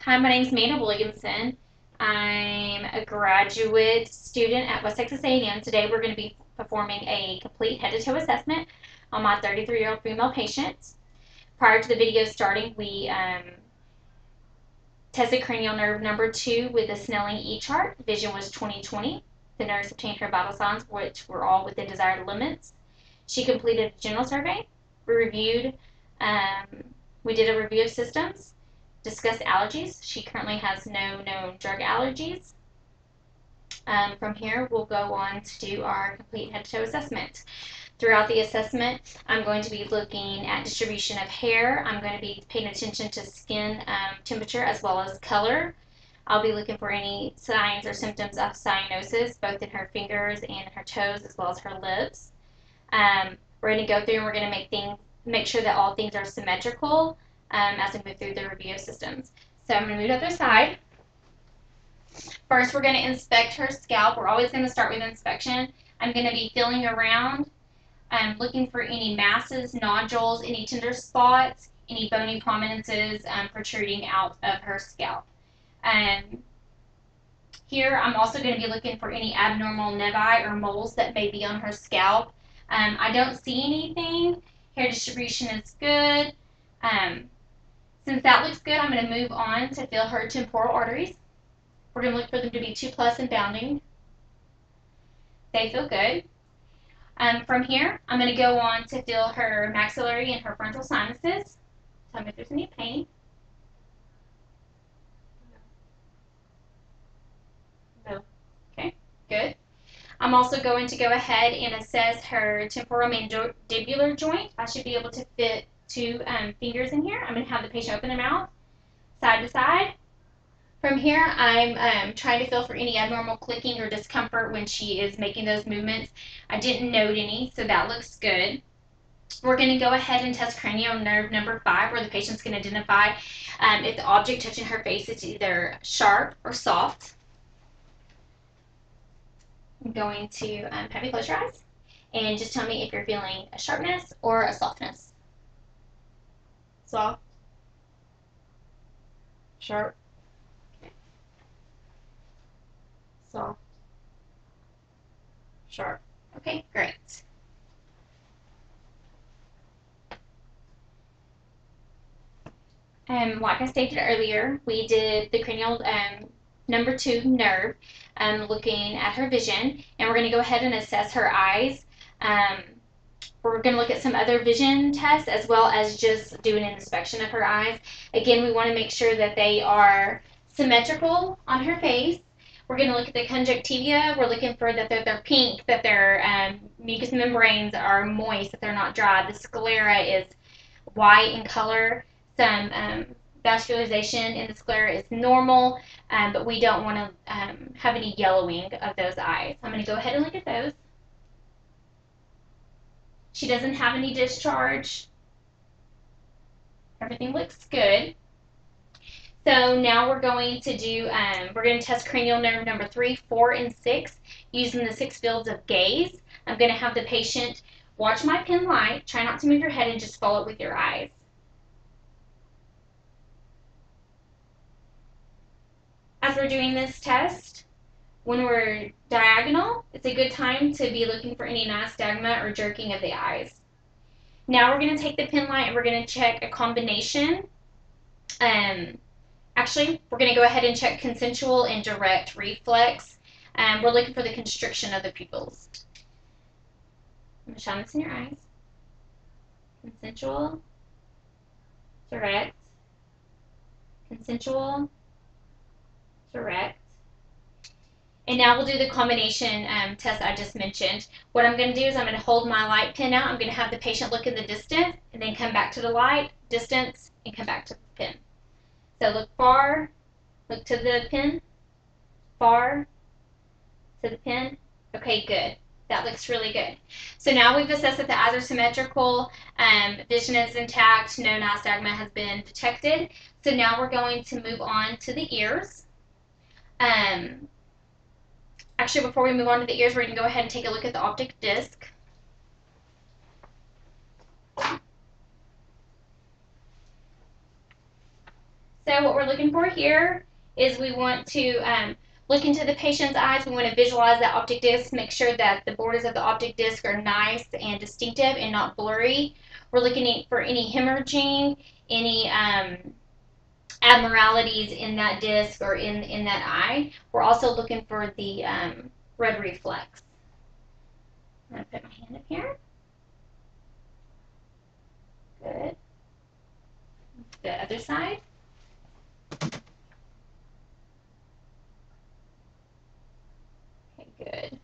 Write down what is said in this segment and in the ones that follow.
Hi, my name is Amanda Williamson. I'm a graduate student at West Texas A&M. Today we're going to be performing a complete head-to-toe assessment on my 33-year-old female patient. Prior to the video starting, we tested cranial nerve number 2 with the Snelling E-chart. Vision was 20/20. The nurse obtained her vital signs, which were all within desired limits. She completed a general survey. We did a review of systems, discussed allergies. She currently has no known drug allergies. From here, we'll go on to do our complete head-to-toe assessment. Throughout the assessment, I'm going to be looking at distribution of hair. I'm going to be paying attention to skin temperature as well as color. I'll be looking for any signs or symptoms of cyanosis, both in her fingers and in her toes, as well as her lips. We're going to go through and we're going to make sure that all things are symmetrical as we move through the review of systems. So I'm going to move to the other side. First, we're going to inspect her scalp. We're always going to start with inspection. I'm going to be feeling around, looking for any masses, nodules, any tender spots, any bony prominences protruding out of her scalp. Here, I'm also going to be looking for any abnormal nevi or moles that may be on her scalp. I don't see anything. Hair distribution is good. Since that looks good, I'm going to move on to feel her temporal arteries. We're going to look for them to be 2+ and bounding. They feel good. From here, I'm going to go on to feel her maxillary and her frontal sinuses. Tell me if there's any pain. No. Okay, good. I'm also going to go ahead and assess her temporomandibular joint. I should be able to fit 2 fingers in here. I'm going to have the patient open their mouth side to side. From here, I'm trying to feel for any abnormal clicking or discomfort when she is making those movements. I didn't note any, so that looks good. We're going to go ahead and test cranial nerve number 5, where the patient's going to identify if the object touching her face is either sharp or soft. I'm going to have you close your eyes and just tell me if you're feeling a sharpness or a softness. Soft. Sharp. Okay. Soft. Sharp. Okay, great. Like I stated earlier, we did the cranial number 2 nerve, looking at her vision, and we're going to go ahead and assess her eyes. We're going to look at some other vision tests as well as just doing an inspection of her eyes. Again, we want to make sure that they are symmetrical on her face. We're going to look at the conjunctiva. We're looking for that they're pink, that their mucous membranes are moist, that they're not dry. The sclera is white in color. Some vascularization in the sclera is normal, but we don't want to have any yellowing of those eyes. I'm going to go ahead and look at those. She doesn't have any discharge. Everything looks good. So now we're going to test cranial nerve number 3, 4, and 6 using the 6 fields of gaze. I'm going to have the patient watch my pen light. Try not to move your head and just follow it with your eyes. As we're doing this test, when we're diagonal, it's a good time to be looking for any nystagma or jerking of the eyes. Now we're going to take the pen light and we're going to check a combination. Actually, we're going to go ahead and check consensual and direct reflex. We're looking for the constriction of the pupils. I'm going to shine this in your eyes. Consensual, direct, consensual, direct. And now we'll do the combination test I just mentioned. What I'm going to do is I'm going to hold my light pen out. I'm going to have the patient look in the distance and then come back to the light, distance, and come back to the pen. So look far, look to the pen, far, to the pen. Okay, good. That looks really good. So now we've assessed that the eyes are symmetrical, vision is intact, no nystagma has been detected. So now we're going to move on to the ears. Actually, before we move on to the ears, we're going to go ahead and take a look at the optic disc. So So what we're looking for here is we want to look into the patient's eyes. We want to visualize that optic disc, make sure that the borders of the optic disc are nice and distinctive and not blurry. We're looking for any hemorrhaging, any abnormalities in that disc or in that eye. We're also looking for the red reflex. I'm going to put my hand up here. Good. The other side. Okay, good.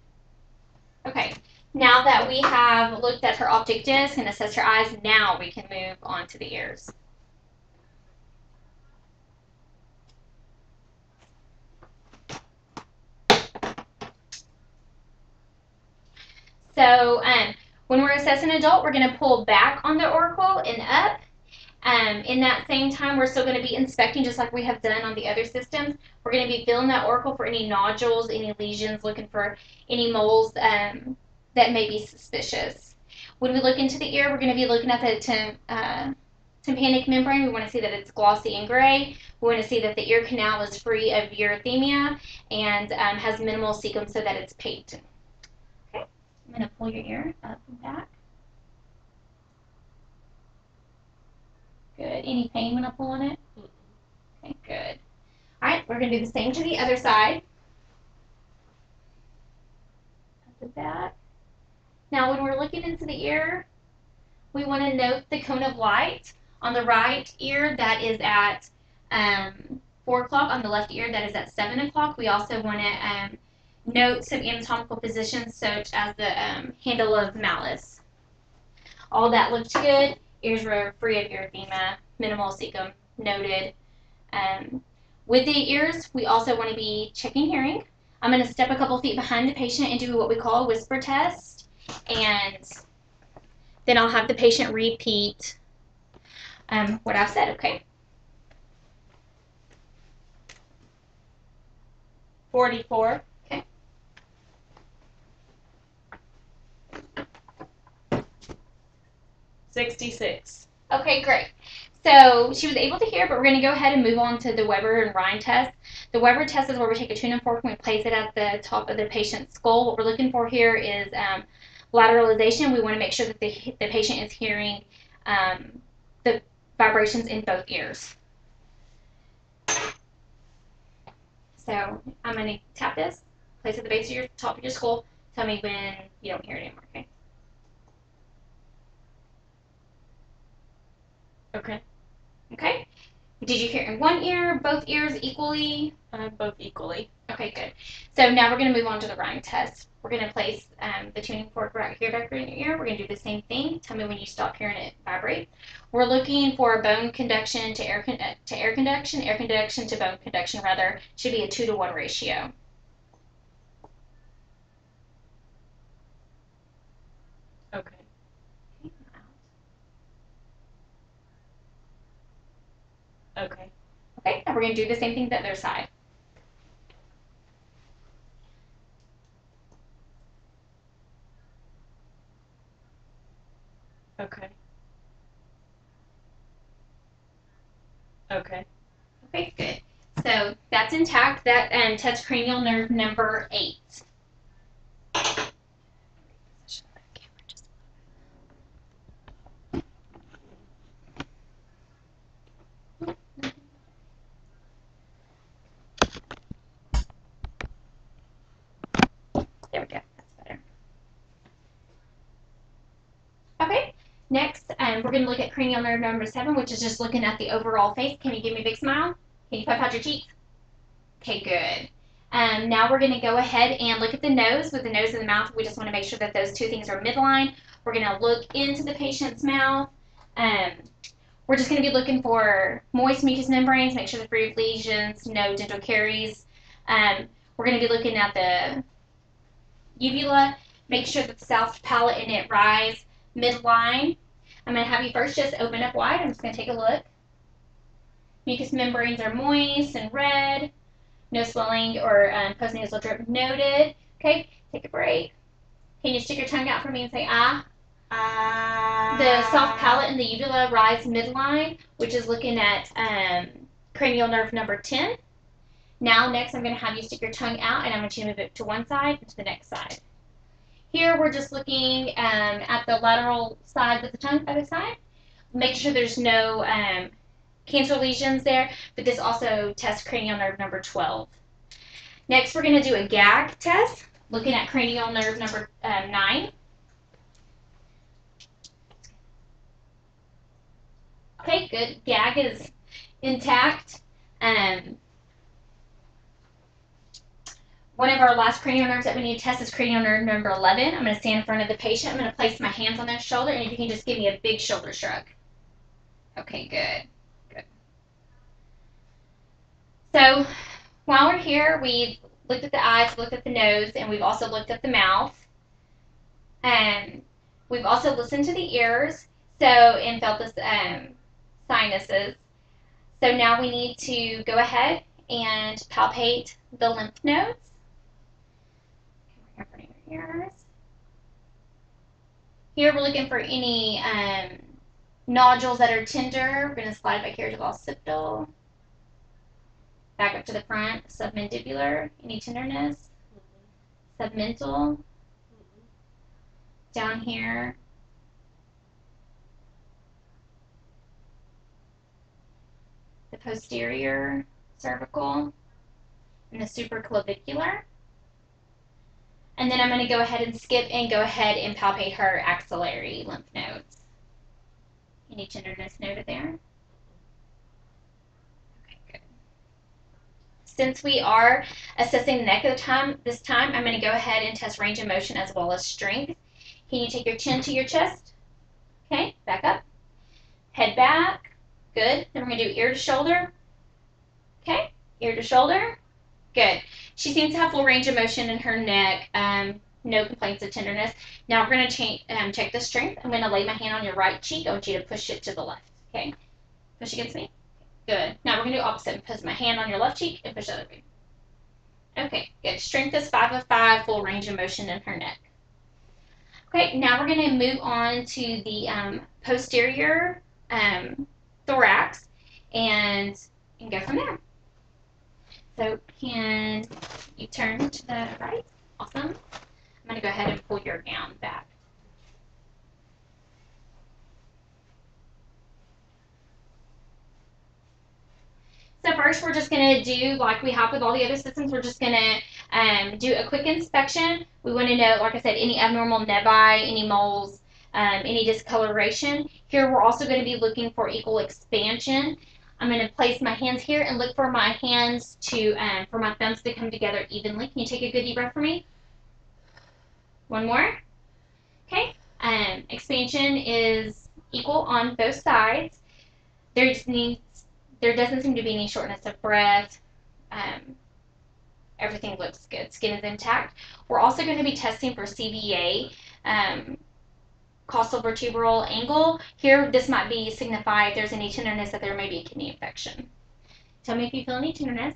Okay, now that we have looked at her optic disc and assessed her eyes, now we can move on to the ears. So when we're assessing an adult, we're going to pull back on the auricle and up. In that same time, we're still going to be inspecting just like we have done on the other systems. We're going to be feeling that auricle for any nodules, any lesions, looking for any moles that may be suspicious. When we look into the ear, we're going to be looking at the tympanic membrane. We want to see that it's glossy and gray. We want to see that the ear canal is free of erythema and has minimal cecum so that it's patent. Okay, I'm going to pull your ear up and back. Good. Any pain when I pull on it? Okay, good. All right, we're going to do the same to the other side. Up the back. Now, when we're looking into the ear, we want to note the cone of light. On the right ear, that is at 4 o'clock. On the left ear, that is at 7 o'clock. We also want to note some anatomical positions such as the handle of malleus. All that looked good. Ears were free of erythema, minimal cecum noted. With the ears, we also want to be checking hearing. I'm going to step a couple feet behind the patient and do what we call a whisper test. And then I'll have the patient repeat what I've said. Okay. 44. Okay. 66. Okay, great. So she was able to hear, but we're going to go ahead and move on to the Weber and Rhine test. The Weber test is where we take a tuning fork and we place it at the top of the patient's skull. What we're looking for here is lateralization. We want to make sure that the patient is hearing the vibrations in both ears. So I'm going to tap this, place it at the base of your top of your skull. Tell me when you don't hear it anymore, okay? Okay. Okay. Did you hear in one ear, both ears equally? Both equally. Okay, good. So now we're going to move on to the rhyme test. We're going to place the tuning fork right here back in your ear. We're going to do the same thing. Tell me when you stop hearing it vibrate. We're looking for bone conduction to air conduction to bone conduction, rather. Should be a 2-to-1 ratio. Okay. Okay. Okay, now we're going to do the same thing to the other side. Okay. Okay. Okay, good. So that's intact. That touched cranial nerve number 8. There we go. That's better. Okay. Next, we're going to look at cranial nerve number 7, which is just looking at the overall face. Can you give me a big smile? Can you puff out your cheeks? Okay, good. Now we're going to go ahead and look at the nose. With the nose and the mouth, we just want to make sure that those two things are midline. We're going to look into the patient's mouth. We're just going to be looking for moist mucous membranes, make sure they're free of lesions, no dental caries. We're going to be looking at the uvula, make sure that the soft palate and it rise midline. I'm going to have you first just open up wide. I'm just going to take a look. Mucous membranes are moist and red. No swelling or postnasal drip noted. Okay, take a break. Can you stick your tongue out for me and say ah? The soft palate and the uvula rise midline, which is looking at cranial nerve number 10. Now, next, I'm going to have you stick your tongue out, and I'm going to move it to one side and to the next side. Here, we're just looking at the lateral side of the tongue by the side. Make sure there's no cancer lesions there, but this also tests cranial nerve number 12. Next, we're going to do a gag test, looking at cranial nerve number 9. Okay, good. Gag is intact. One of our last cranial nerves that we need to test is cranial nerve number 11. I'm going to stand in front of the patient. I'm going to place my hands on their shoulder, and if you can just give me a big shoulder shrug. Okay, good. Good. So while we're here, we've looked at the eyes, looked at the nose, and we've also looked at the mouth. And we've also listened to the ears, and felt the sinuses. So now we need to go ahead and palpate the lymph nodes. Here we're looking for any nodules that are tender. We're going to slide back here to the occipital. Back up to the front, submandibular, any tenderness. Submental. Down here. The posterior cervical and the supraclavicular. And then I'm going to go ahead and skip and go ahead and palpate her axillary lymph nodes. Any tenderness noted there? Okay, good. Since we are assessing the neck this time, I'm going to go ahead and test range of motion as well as strength. Can you take your chin to your chest? Okay, back up. Head back. Good. Then we're going to do ear to shoulder. Okay, ear to shoulder. Good. She seems to have full range of motion in her neck. No complaints of tenderness. Now we're going to check the strength. I'm going to lay my hand on your right cheek. I want you to push it to the left. Okay. Push against me. Good. Now we're going to do opposite. Put my hand on your left cheek and push the other way. Okay. Good. Strength is 5 of 5. Full range of motion in her neck. Okay. Now we're going to move on to the posterior thorax and go from there. So can you turn to the right? Awesome. I'm going to go ahead and pull your gown back. So first we're just going to do, like we have with all the other systems, we're just going to do a quick inspection. We want to know, like I said, any abnormal nevi, any moles, any discoloration. Here we're also going to be looking for equal expansion. I'm going to place my hands here and look for my hands for my thumbs to come together evenly. Can you take a good deep breath for me? One more. Okay. Expansion is equal on both sides. There doesn't seem to be any shortness of breath. Everything looks good. Skin is intact. We're also going to be testing for CVA. Costal vertebral angle. Here, this might be signify if there's any tenderness that there may be a kidney infection. Tell me if you feel any tenderness.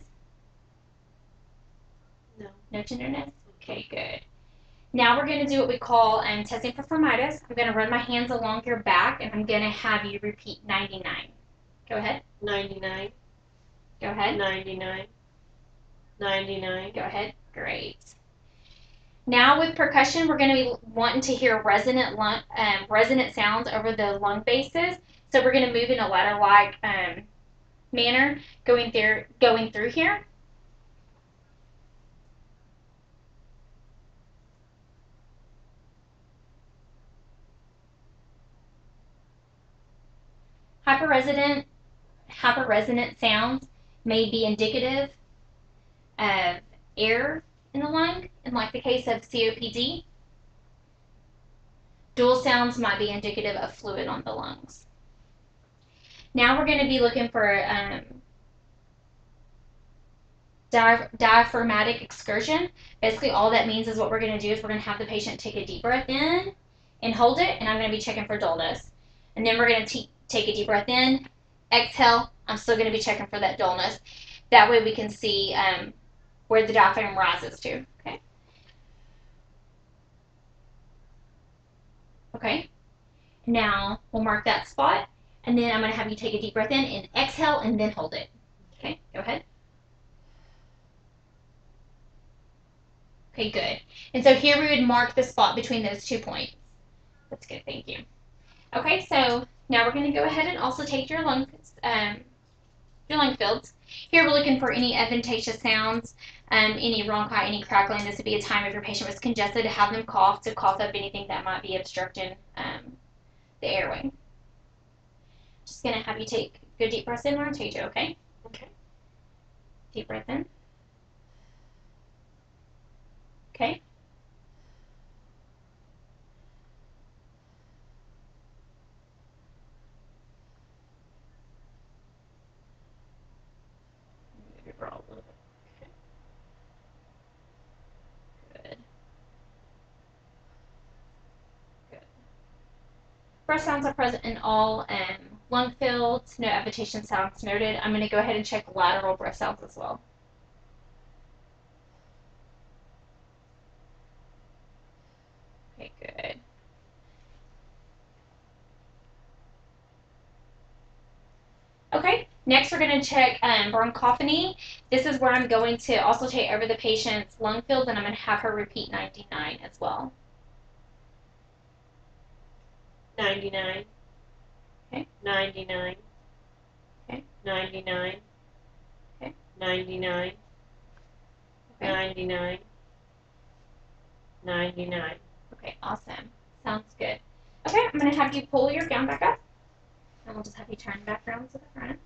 No. No tenderness? Okay, good. Now we're going to do what we call testing for phlebitis. I'm going to run my hands along your back, and I'm going to have you repeat 99. Go ahead. 99. Go ahead. 99. 99. Go ahead. Great. Now with percussion, we're going to be wanting to hear resonant sounds over the lung bases. So we're going to move in a ladder-like manner going through here. Hyperresonant sounds may be indicative of air in the lung, in like the case of COPD. Dual sounds might be indicative of fluid on the lungs. Now we're going to be looking for diaphragmatic excursion. Basically, all that means is what we're going to do is we're going to have the patient take a deep breath in and hold it, and I'm going to be checking for dullness. And then we're going to take a deep breath in, exhale. I'm still going to be checking for that dullness. That way we can see where the diaphragm rises to. Okay. Okay. Now we'll mark that spot, and then I'm going to have you take a deep breath in and exhale, and then hold it. Okay, go ahead. Okay, good. And so here we would mark the spot between those 2 points. That's good, thank you. Okay, so now we're going to go ahead and also take your lung fields. Here we're looking for any adventitious sounds, any bronchi, any crackling. This would be a time if your patient was congested to have them cough, to cough up anything that might be obstructing the airway. Just going to have you take a good deep breath in, Lauren, Tejo, okay? Okay. Deep breath in. Okay. Move your brow a little bit. Good. Good. Breath sounds are present in all lung fields. No adventation sounds noted. I'm going to go ahead and check lateral breath sounds as well. Okay, good. Okay, next we're going to check bronchophony. This is where I'm going to also take over the patient's lung fields, and I'm going to have her repeat 99 as well. 99. Okay. 99. Okay. 99. Okay. 99. Okay. 99. 99. Okay, awesome. Sounds good. Okay, I'm going to have you pull your gown back up, and we'll just have you turn back around to the front.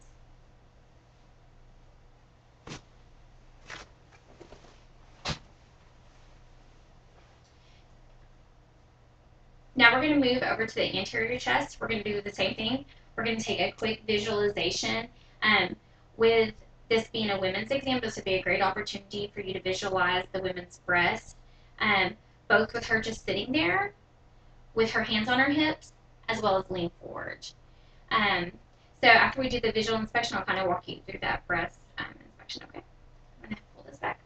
Now we're going to move over to the anterior chest. We're going to do the same thing. We're going to take a quick visualization. With this being a women's exam, this would be a great opportunity for you to visualize the women's breast, both with her just sitting there, with her hands on her hips, as well as lean forward. So after we do the visual inspection, I'll kind of walk you through that breast inspection. Okay, I'm going to pull this back.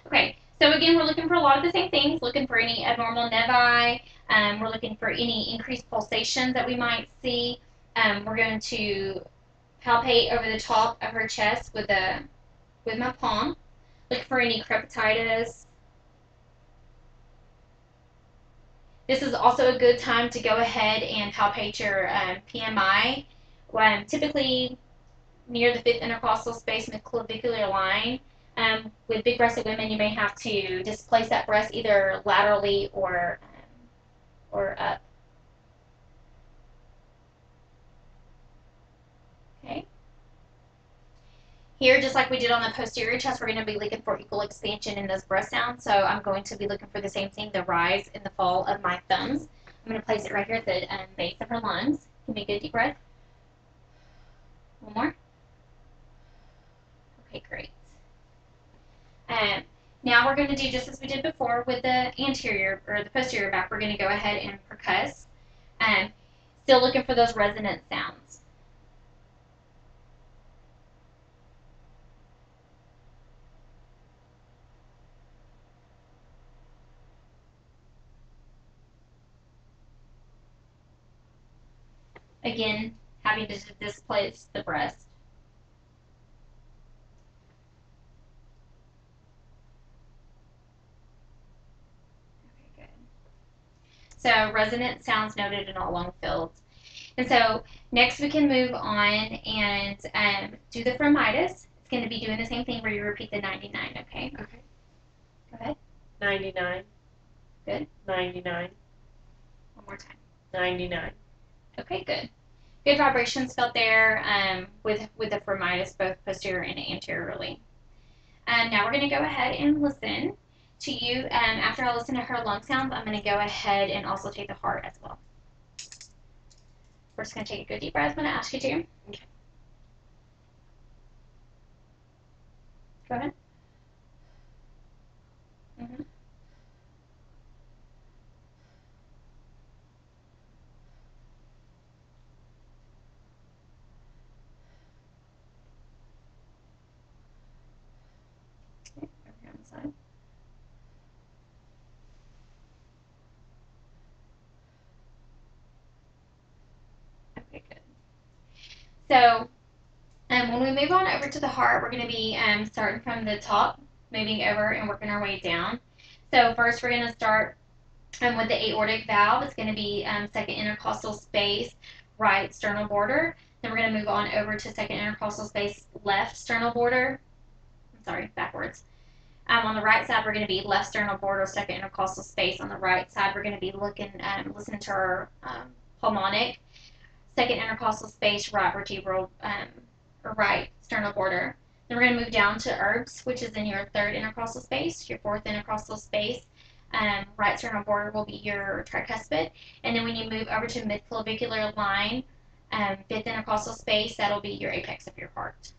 Okay, so again, we're looking for a lot of the same things, looking for any abnormal nevi. We're looking for any increased pulsation that we might see. We're going to palpate over the top of her chest with my palm. Look for any crepatitis. This is also a good time to go ahead and palpate your PMI. Typically near the fifth intercostal space in the clavicular line. With big breasted women, you may have to displace that breast either laterally or up. Okay. Here, just like we did on the posterior chest, we're going to be looking for equal expansion in those breast sounds. So I'm going to be looking for the same thing, the rise and the fall of my thumbs. I'm going to place it right here at the base of her lungs. Give me a good deep breath. One more. Okay, great. Now we're going to do just as we did before with the anterior or the posterior back. We're going to go ahead and percuss. Still looking for those resonant sounds. Again, having to displace the breast. Okay, good. So resonant sounds noted in all lung fields. And so next we can move on and do the phrenitis. It's going to be doing the same thing where you repeat the 99, okay? Okay. Go ahead. 99. Good. 99. One more time. 99. Okay, good. Good vibrations felt there with the phrenitis, both posterior and anteriorly. Now we're going to go ahead and listen to you. After I listen to her lung sounds, I'm going to go ahead and also take the heart as well. We're just going to take a good deep breath. I'm going to ask you to. Okay. Go ahead. Mm-hmm. Okay, over here on the side. Okay, good. So when we move on over to the heart, we're going to be starting from the top, moving over and working our way down. So first we're going to start with the aortic valve. It's going to be second intercostal space, right sternal border. Then we're going to move on over to second intercostal space, left sternal border. I'm sorry, backwards. On the right side, we're going to be left sternal border, second intercostal space. On the right side, we're going to be listening to our pulmonic, second intercostal space, right vertebral, or right sternal border. Then we're going to move down to herbs, which is in your third intercostal space, your fourth intercostal space. Right sternal border will be your tricuspid. And then when you move over to midclavicular line, fifth intercostal space, that'll be your apex of your heart.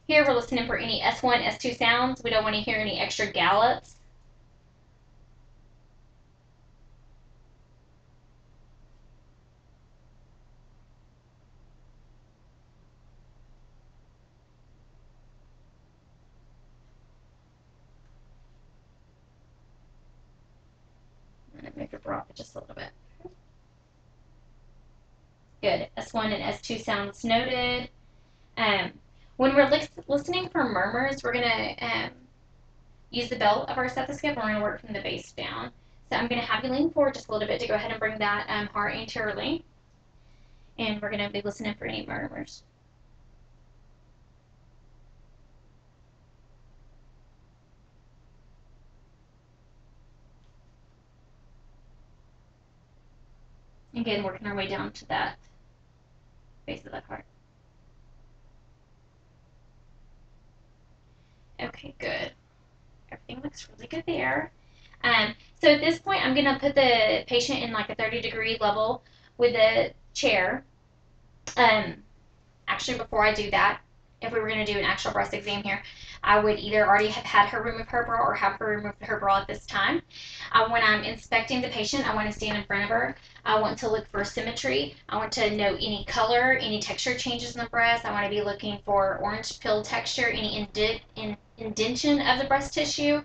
Here we're listening for any S1, S2 sounds. We don't want to hear any extra gallops. I'm going to move your bra up just a little bit. Good. S1 and S2 sounds noted. When we're listening for murmurs, we're going to use the belt of our stethoscope and we're going to work from the base down. So I'm going to have you lean forward just a little bit to go ahead and bring that heart anteriorly. And we're going to be listening for any murmurs. Again, working our way down to that base of the heart. Okay, good. Everything looks really good there. So at this point, I'm going to put the patient in like a 30-degree level with the chair. Actually, before I do that, if we were going to do an actual breast exam here, I would either already have had her remove her bra or have her remove her bra at this time. When I'm inspecting the patient, I want to stand in front of her. I want to look for symmetry. I want to note any color, any texture changes in the breast. I want to be looking for orange pill texture, any indentation of the breast tissue,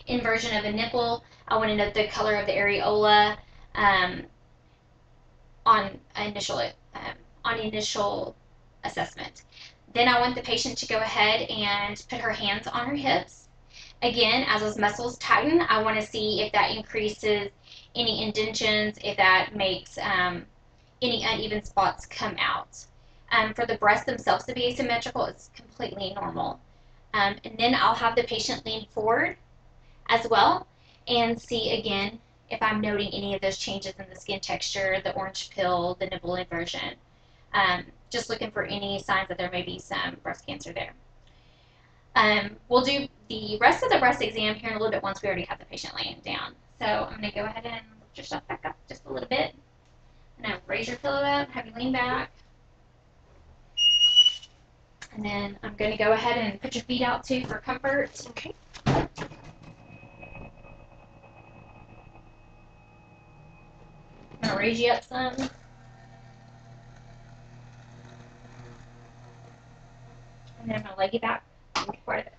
inversion of a nipple. I want to note the color of the areola on initial assessment. Then I want the patient to go ahead and put her hands on her hips. Again, as those muscles tighten, I want to see if that increases any indentions, if that makes any uneven spots come out. For the breasts themselves to be asymmetrical, it's completely normal. And then I'll have the patient lean forward as well and see again if I'm noting any of those changes in the skin texture, the orange pill, the nipple inversion. Just looking for any signs that there may be some breast cancer there. We'll do the rest of the breast exam here in a little bit once we already have the patient laying down. So I'm going to go ahead and lift yourself back up just a little bit. And now raise your pillow up, have you lean back. And then I'm going to go ahead and put your feet out too for comfort. Okay. I'm going to raise you up some. And then I'm going to leg you back quite a bit.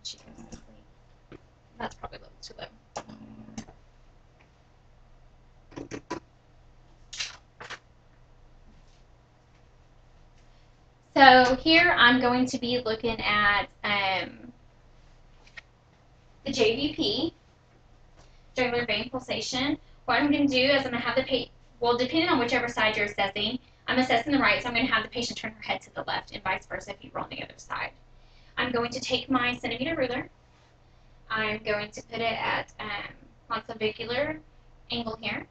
She goes to sleep. That's probably a little too low. So here I'm going to be looking at the JVP, jugular vein pulsation. What I'm going to do is I'm going to have the patient, well, depending on whichever side you're assessing, I'm assessing the right, so I'm going to have the patient turn her head to the left and vice versa if you were on the other side. I'm going to take my centimeter ruler. I'm going to put it at clavicular angle here.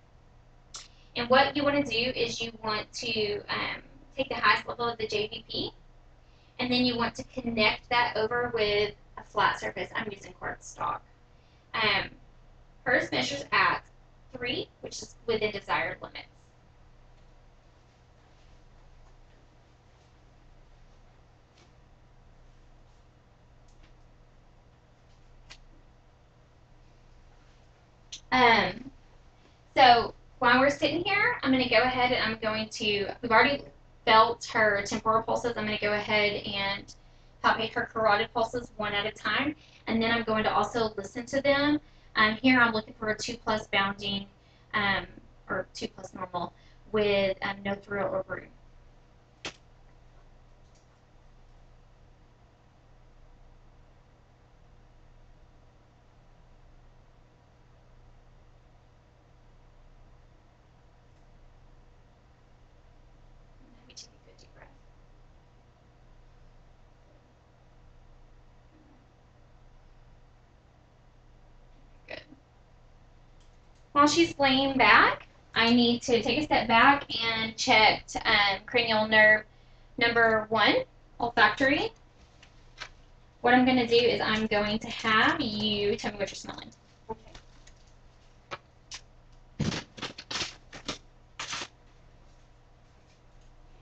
And what you want to do is you want to take the highest level of the JVP, and then you want to connect that over with a flat surface. I'm using cardstock. Hers measures at 3, which is within desired limits. So while we're sitting here, I'm going to go ahead and we've already felt her temporal pulses. I'm going to go ahead and palpate her carotid pulses one at a time, and then I'm going to also listen to them. Here I'm looking for a 2+ bounding, um, or 2+ normal with no thrill or room. Let me take a good deep breath. Good. While she's laying back, I need to take a step back and check cranial nerve number 1, olfactory. What I'm going to do is I'm going to have you tell me what you're smelling.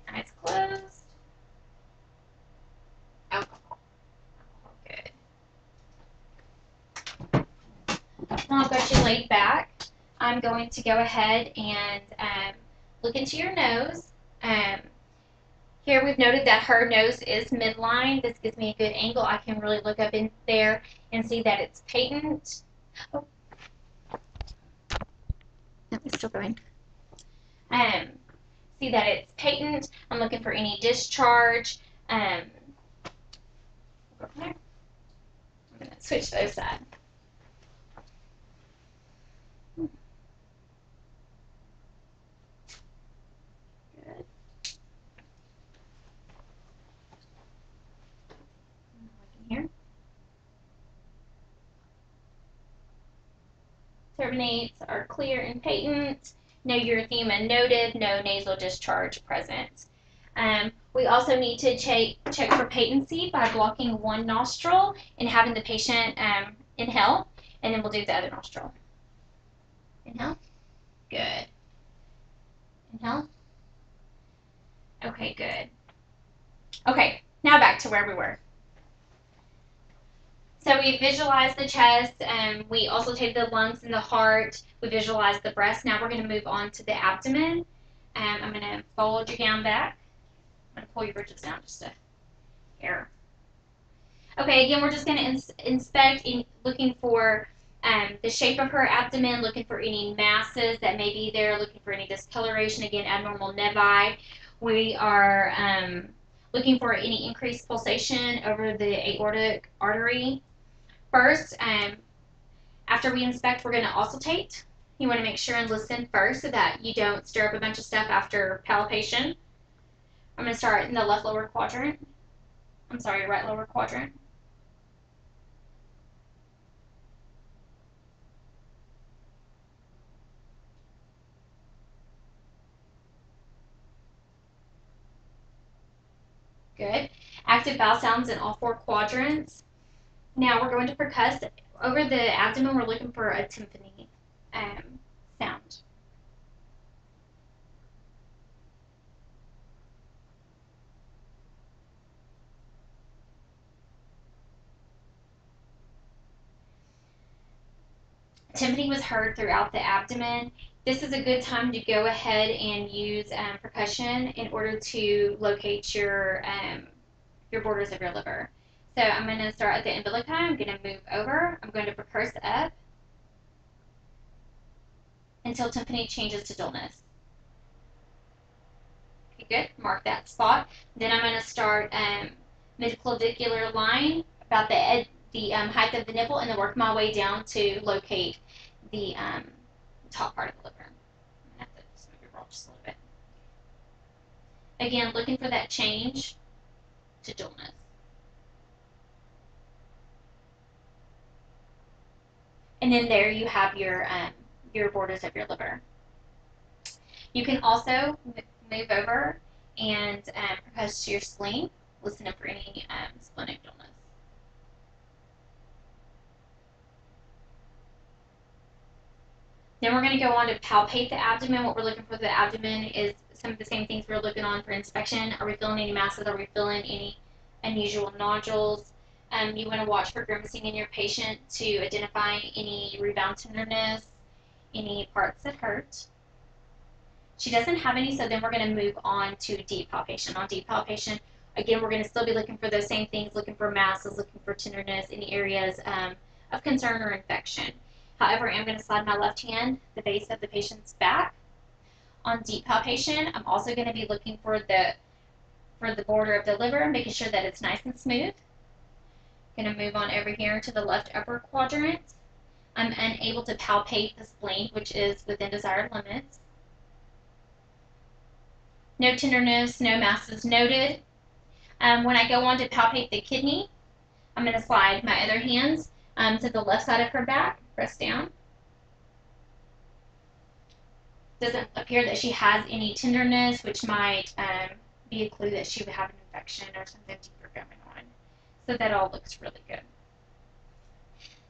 Eyes closed. Alcohol. Good. Now I've got you laid back. I'm going to go ahead and look into your nose. Here we've noted that her nose is midline. This gives me a good angle. I can really look up in there and see that it's patent. Oh. No, it's still going. See that it's patent. I'm looking for any discharge. We'll go from there. I'm going to switch those sides. Good. Looking here. Terminates are clear and patent. No erythema noted. No nasal discharge present. We also need to check for patency by blocking one nostril and having the patient inhale, and then we'll do the other nostril. Inhale. Good. Inhale. Okay, good. Okay, now back to where we were. So we visualized the chest, and we also take the lungs and the heart. We visualized the breast. Now we're going to move on to the abdomen. I'm going to fold you down back. I'm going to pull your bridges down just a hair. Okay, again, we're just going to inspect, looking for the shape of her abdomen, looking for any masses that may be there, looking for any discoloration, again, abnormal nevi. We are looking for any increased pulsation over the aortic artery. First, after we inspect, we're going to auscultate. You want to make sure and listen first so that you don't stir up a bunch of stuff after palpation. I'm going to start in the right lower quadrant. Good. Active vowel sounds in all 4 quadrants. Now we're going to percuss. Over the abdomen, we're looking for a timpani sound. Timpani was heard throughout the abdomen. This is a good time to go ahead and use percussion in order to locate your borders of your liver. So I'm going to start at the umbilici. I'm going to move over. I'm going to percuss up until timpani changes to dullness. Okay, good. Mark that spot. Then I'm going to start mid-clavicular line, about the height of the nipple, and then work my way down to locate the top part of the liver. I'm going to have to just move your roll just a little bit. Again, looking for that change to dullness. And then there you have your borders of your liver. You can also move over and percuss to your spleen. Listen for any splenic dullness. Then we're going to go on to palpate the abdomen. What we're looking for the abdomen is some of the same things we're looking on for inspection. Are we feeling any masses? Are we feeling any unusual nodules? You want to watch for grimacing in your patient to identify any rebound tenderness, any parts that hurt. She doesn't have any, so then we're going to move on to deep palpation. On deep palpation, Again, we're going to still be looking for those same things, looking for masses, looking for tenderness, any areas of concern or infection. However, I'm going to slide my left hand the base of the patient's back. On deep palpation, I'm also going to be looking for the border of the liver, making sure that it's nice and smooth. Going to move on over here to the left upper quadrant. I'm unable to palpate the spleen, which is within desired limits. No tenderness, no masses noted. When I go on to palpate the kidney, I'm going to slide my other hands to the left side of her back, press down. Doesn't appear that she has any tenderness, which might be a clue that she would have an infection or something deeper going on. So that all looks really good.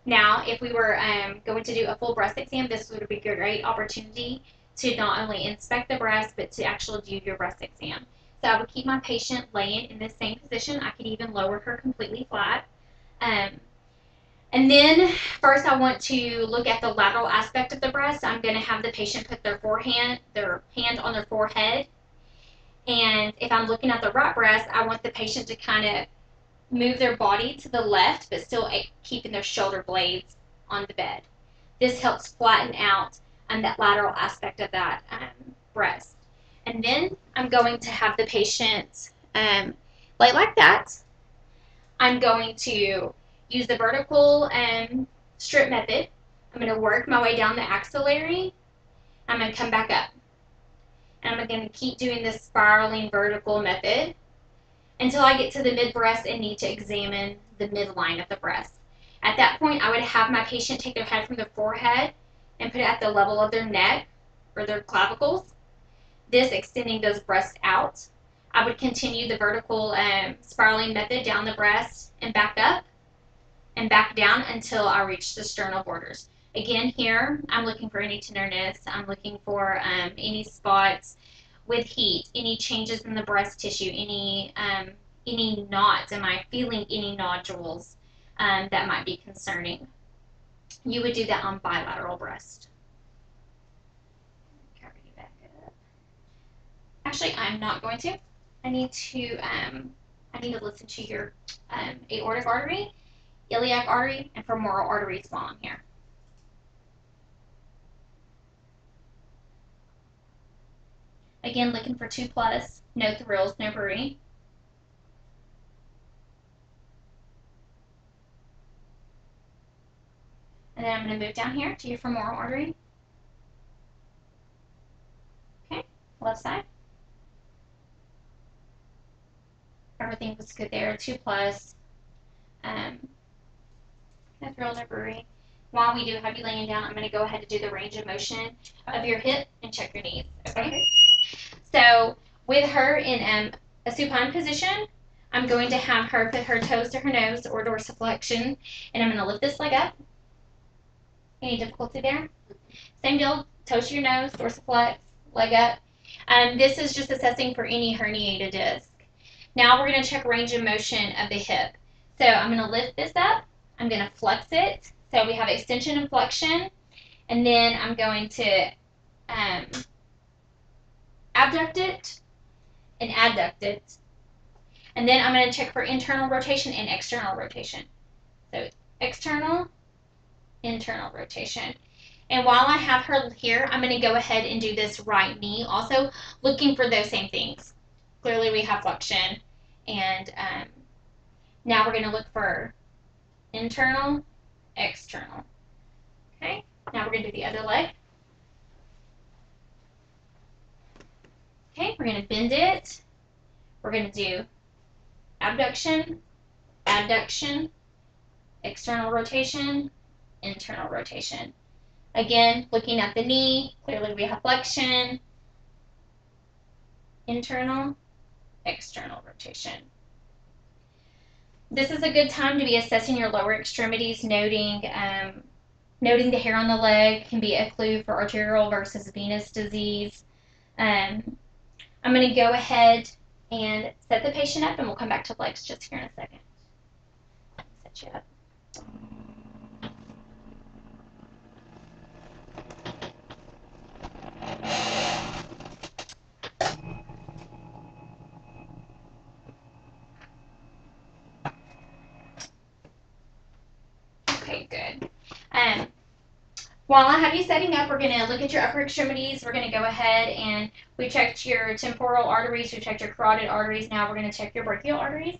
Now, if we were going to do a full breast exam, this would be a great opportunity to not only inspect the breast, but to actually do your breast exam. So I would keep my patient laying in the same position. I could even lower her completely flat. And then first I want to look at the lateral aspect of the breast. I'm going to have the patient put their hand on their forehead. And if I'm looking at the right breast, I want the patient to kind of move their body to the left, but still keeping their shoulder blades on the bed. This helps flatten out that lateral aspect of that breast. And then I'm going to have the patient lay like that. I'm going to use the vertical strip method. I'm going to work my way down the axillary. I'm going to come back up. And I'm going to keep doing this spiraling vertical method until I get to the mid-breast and need to examine the midline of the breast. At that point, I would have my patient take their head from their forehead and put it at the level of their neck or their clavicles, this extending those breasts out. I would continue the vertical spiraling method down the breast and back up and back down until I reach the sternal borders. Again, here, I'm looking for any tenderness. I'm looking for any spots with heat, any changes in the breast tissue, any knots. Am I feeling any nodules that might be concerning? You would do that on bilateral breast. Cover you back up. Actually, I'm not going to. I need to listen to your aortic artery, iliac artery, and femoral arteries while I'm here. Again, looking for 2+, no thrills, no hurry. And then I'm going to move down here to your femoral artery. Okay, left side. Everything was good there, 2+. No thrills, no hurry. While we do have you laying down, I'm going to go ahead and do the range of motion of your hip and check your knees. Okay? So with her in a supine position, I'm going to have her put her toes to her nose or dorsiflexion, and I'm going to lift this leg up. Any difficulty there? Same deal, toes to your nose, dorsiflex, leg up. This is just assessing for any herniated disc. Now we're going to check range of motion of the hip. So I'm going to lift this up. I'm going to flex it. So we have extension and flexion. And then I'm going to abduct it and adduct it. And then I'm going to check for internal rotation and external rotation. So external, internal rotation. And while I have her here, I'm going to go ahead and do this right knee, also looking for those same things. Clearly we have flexion. And now we're going to look for internal, external. Okay, now we're going to do the other leg. Okay, we're going to bend it. We're going to do abduction, adduction, external rotation, internal rotation. Again, looking at the knee, clearly we have flexion, internal, external rotation. This is a good time to be assessing your lower extremities, noting the hair on the leg can be a clue for arterial versus venous disease. I'm going to go ahead and set the patient up, and we'll come back to legs just here in a second. Set you up. Okay, good. While I have you setting up, we're going to look at your upper extremities. We're going to go ahead and we checked your temporal arteries. We checked your carotid arteries. Now we're going to check your brachial arteries,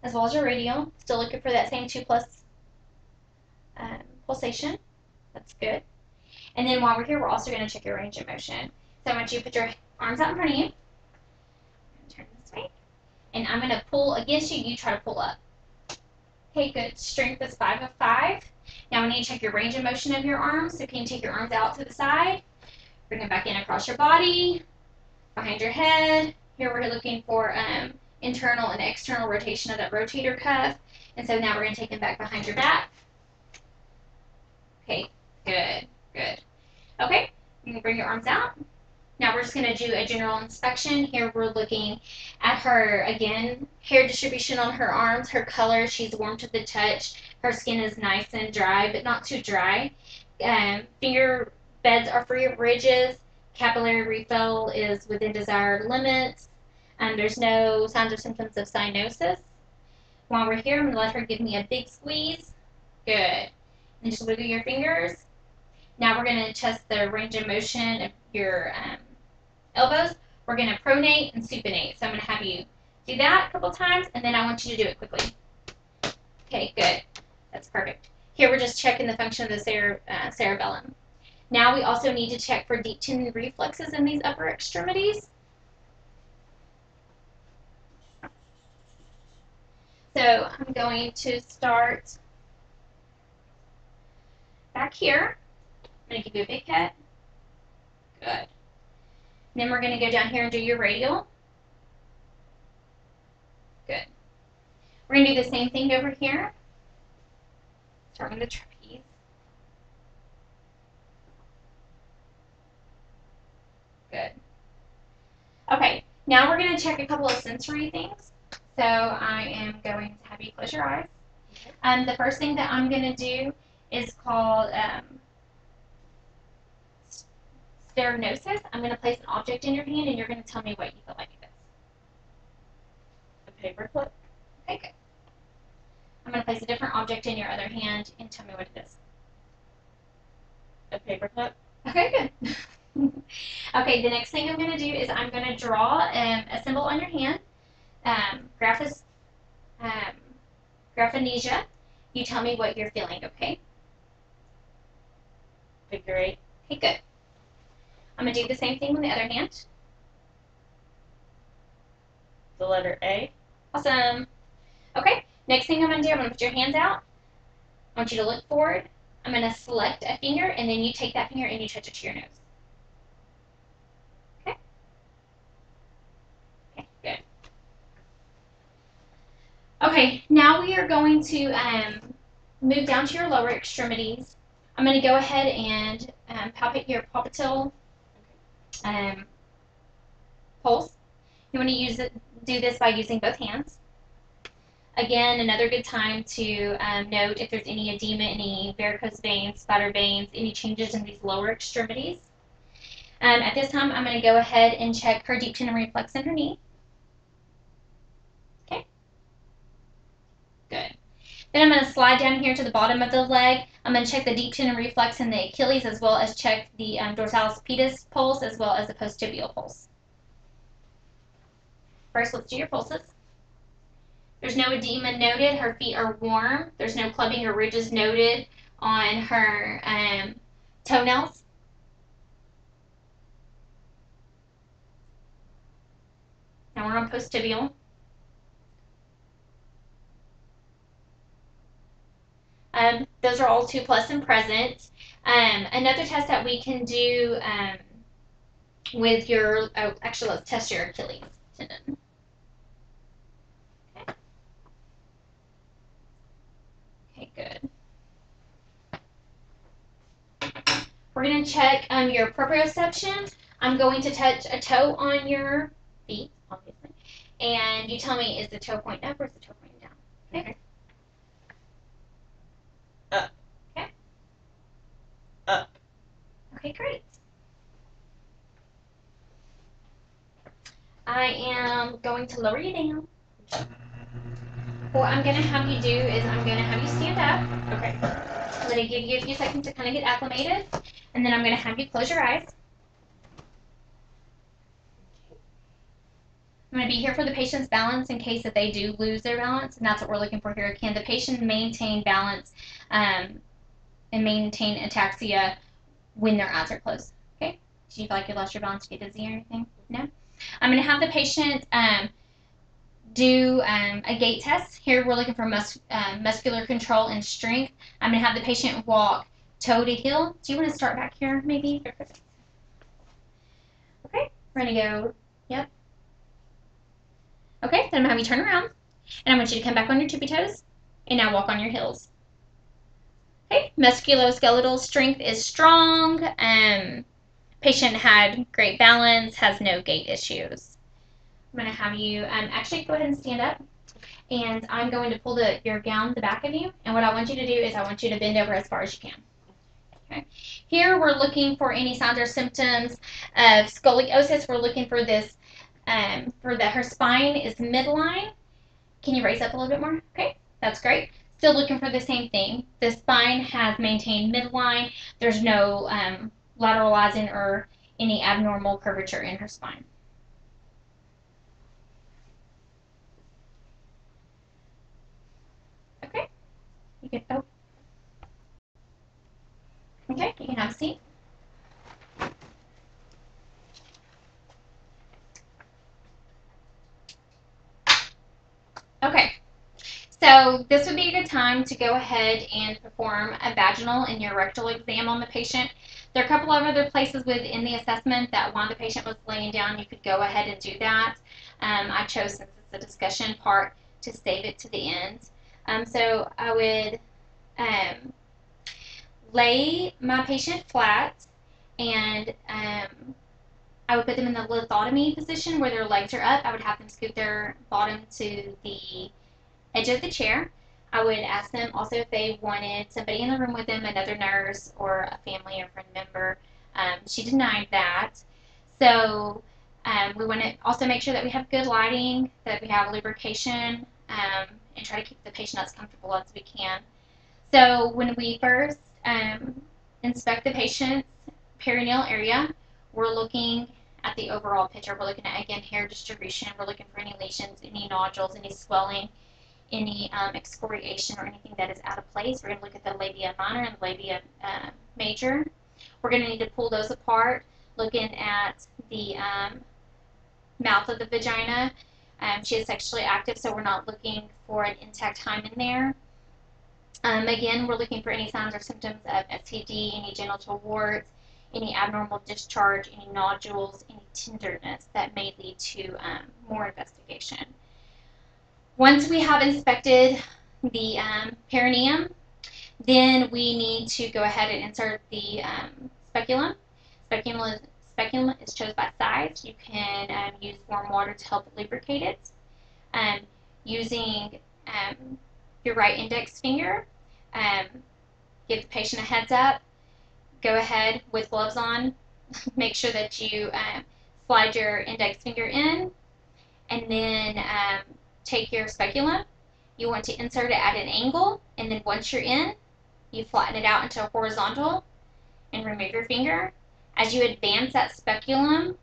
as well as your radial. Still looking for that same 2 plus pulsation. That's good. And then while we're here, we're also going to check your range of motion. So I want you to put your arms out in front of you. Turn this way. And I'm going to pull against you. You try to pull up. Okay, good. Strength is 5 of 5. Now we need to check your range of motion of your arms. So can you take your arms out to the side? Bring them back in across your body, behind your head. Here we're looking for internal and external rotation of that rotator cuff. And so now we're going to take them back behind your back. Okay, good, good. Okay, you can bring your arms out. Now we're just going to do a general inspection. Here we're looking at her, again, hair distribution on her arms, her color. She's warm to the touch. Her skin is nice and dry, but not too dry. Finger beds are free of ridges. Capillary refill is within desired limits. There's no signs or symptoms of cyanosis. While we're here, I'm going to let her give me a big squeeze. Good. And just wiggle your fingers. Now we're going to test the range of motion of your elbows. We're going to pronate and supinate. So I'm going to have you do that a couple times, and then I want you to do it quickly. Okay, good. That's perfect. Here we're just checking the function of the cerebellum. Now we also need to check for deep tendon reflexes in these upper extremities. So I'm going to start back here. I'm going to give you a big cut. Good. Then we're going to go down here and do your radial. Good. We're going to do the same thing over here. Start with the trapeze. Good. Okay, now we're going to check a couple of sensory things. So I am going to have you close your eyes. The first thing that I'm going to do is called sternosis. I'm going to place an object in your hand, and you're going to tell me what you feel like it is. A paperclip. Okay, good. I'm going to place a different object in your other hand and tell me what it is. A paperclip. Okay, good. Okay, the next thing I'm going to do is I'm going to draw a symbol on your hand. Graphonesia. You tell me what you're feeling, okay? Figure 8. Okay, good. I'm going to do the same thing with the other hand. The letter A. Awesome. Okay, next thing I'm going to do, I'm going to put your hands out. I want you to look forward. I'm going to select a finger, and then you take that finger and you touch it to your nose. Okay? Okay, good. Okay, now we are going to move down to your lower extremities. I'm going to go ahead and palpate your popliteal pulse. You want to do this by using both hands. Again, another good time to note if there's any edema, any varicose veins, spider veins, any changes in these lower extremities. At this time, I'm going to go ahead and check her deep tendon reflex in her knee. Okay. Good. Then I'm going to slide down here to the bottom of the leg. I'm going to check the deep tendon reflex in the Achilles, as well as check the dorsalis pedis pulse, as well as the posttibial pulse. First, let's do your pulses. There's no edema noted. Her feet are warm. There's no clubbing or ridges noted on her toenails. Now we're on posttibial. Those are all 2 plus and present. Another test that we can do with your, actually let's test your Achilles tendon. Okay. Okay, good. We're going to check your proprioception. I'm going to touch a toe on your feet, obviously. And you tell me, is the toe pointing up or is the toe pointing down? Okay. Up. Okay. Up. Okay, great. I am going to lower you down. What I'm going to have you do is I'm going to have you stand up. Okay. I'm going to give you a few seconds to kind of get acclimated, and then I'm going to have you close your eyes. I'm going to be here for the patient's balance in case that they do lose their balance, and that's what we're looking for here. Can the patient maintain balance and maintain ataxia when their eyes are closed? Okay. Do you feel like you lost your balance, get dizzy or anything? No. I'm going to have the patient do a gait test. Here we're looking for muscular control and strength. I'm going to have the patient walk toe to heel. Do you want to start back here maybe? Okay. We're going to go, yep. Okay, then I'm going to have you turn around. And I want you to come back on your tippy toes. And now walk on your heels. Okay, musculoskeletal strength is strong. Patient had great balance, has no gait issues. I'm going to have you actually go ahead and stand up. And I'm going to pull your gown the back of you. And what I want you to do is I want you to bend over as far as you can. Okay. Here we're looking for any signs or symptoms of scoliosis. We're looking for this, for that her spine is midline. Can you raise up a little bit more? Okay, that's great. Still looking for the same thing. The spine has maintained midline. There's no lateralizing or any abnormal curvature in her spine. Okay, you can, oh. Okay, you can have a seat. Okay, so this would be a good time to go ahead and perform a vaginal and rectal exam on the patient. There are a couple of other places within the assessment that while the patient was laying down, you could go ahead and do that. I chose, since it's the discussion part, to save it to the end. So I would lay my patient flat, and I would put them in the lithotomy position where their legs are up. I would have them scoot their bottom to the edge of the chair. I would ask them also if they wanted somebody in the room with them, another nurse or a family or friend member. She denied that. So we want to also make sure that we have good lighting, that we have lubrication, and try to keep the patient as comfortable as we can. So when we first inspect the patient's perineal area, we're looking at the overall picture. We're looking at, again, hair distribution. We're looking for any lesions, any nodules, any swelling, any excoriation, or anything that is out of place. We're going to look at the labia minor and the labia major. We're going to need to pull those apart, looking at the mouth of the vagina. She is sexually active, so we're not looking for an intact hymen there. Again, we're looking for any signs or symptoms of STD, any genital warts, any abnormal discharge, any nodules, any tenderness that may lead to more investigation. Once we have inspected the perineum, then we need to go ahead and insert the speculum. Speculum is chosen by size. You can use warm water to help lubricate it. Using your right index finger, give the patient a heads up. Go ahead with gloves on. Make sure that you slide your index finger in, and then take your speculum. You want to insert it at an angle, and then once you're in, you flatten it out into a horizontal and remove your finger. As you advance that speculum,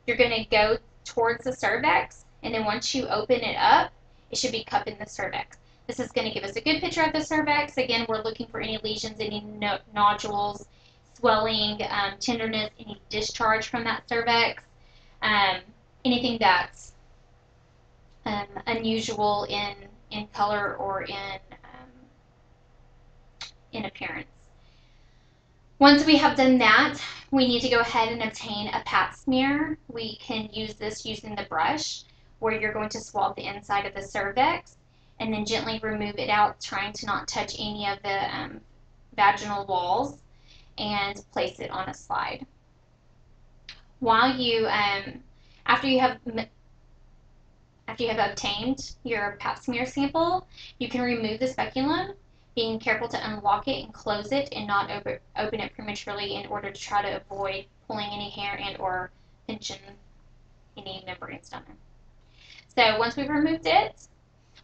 you're going to go towards the cervix, and then once you open it up, it should be cupping the cervix. This is going to give us a good picture of the cervix. Again, we're looking for any lesions, any nodules, swelling, tenderness, any discharge from that cervix, anything that's unusual in color or in appearance. Once we have done that, we need to go ahead and obtain a pap smear. We can use this using the brush, where you're going to swab the inside of the cervix and then gently remove it out, trying to not touch any of the vaginal walls, and place it on a slide. While you, after you have obtained your pap smear sample, you can remove the speculum, being careful to unlock it and close it and not open it prematurely in order to try to avoid pulling any hair and or pinching any membranes down there. So once we've removed it,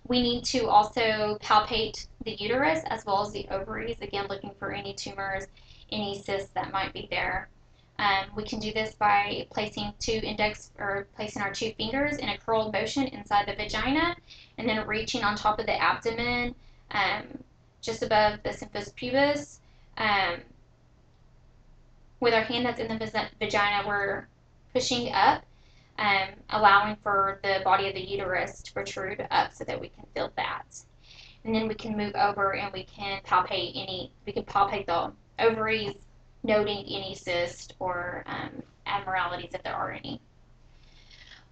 We need to also palpate the uterus as well as the ovaries, again, looking for any tumors, any cysts that might be there. We can do this by placing placing our two fingers in a curled motion inside the vagina, and then reaching on top of the abdomen, um, just above the symphysis pubis. With our hand that's in the vagina, we're pushing up, allowing for the body of the uterus to protrude up so that we can feel that. And then we can move over and we can palpate the ovaries, noting any cyst or abnormalities if there are any.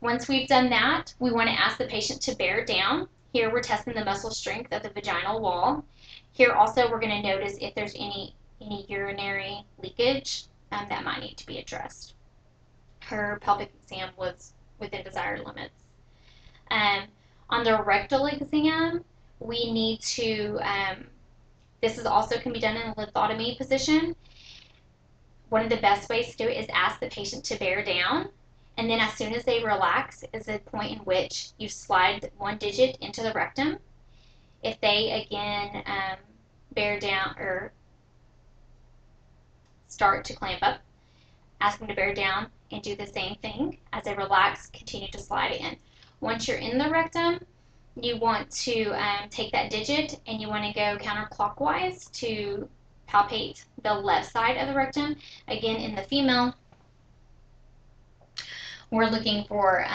Once we've done that, we want to ask the patient to bear down. Here we're testing the muscle strength of the vaginal wall. Here also we're going to notice if there's any urinary leakage that might need to be addressed. Her pelvic exam was within desired limits. On the rectal exam, we need to, this is also can be done in a lithotomy position. One of the best ways to do it is ask the patient to bear down, and then as soon as they relax is the point in which you slide one digit into the rectum. If they again bear down or start to clamp up, ask them to bear down and do the same thing. As they relax, continue to slide it in. Once you're in the rectum, you want to take that digit and you want to go counterclockwise to palpate the left side of the rectum. Again, in the female, we're looking for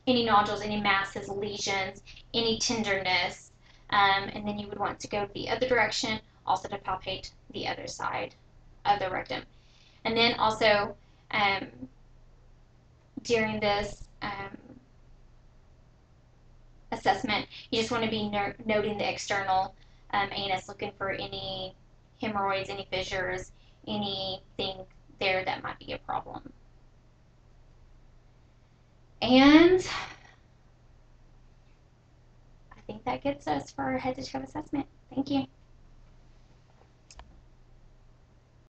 any nodules, any masses, lesions, any tenderness, and then you would want to go the other direction, also to palpate the other side of the rectum. And then also during this assessment, you just want to be noting the external anus, looking for any hemorrhoids, any fissures, anything there that might be a problem. And I think that gets us for our head to toe assessment. Thank you.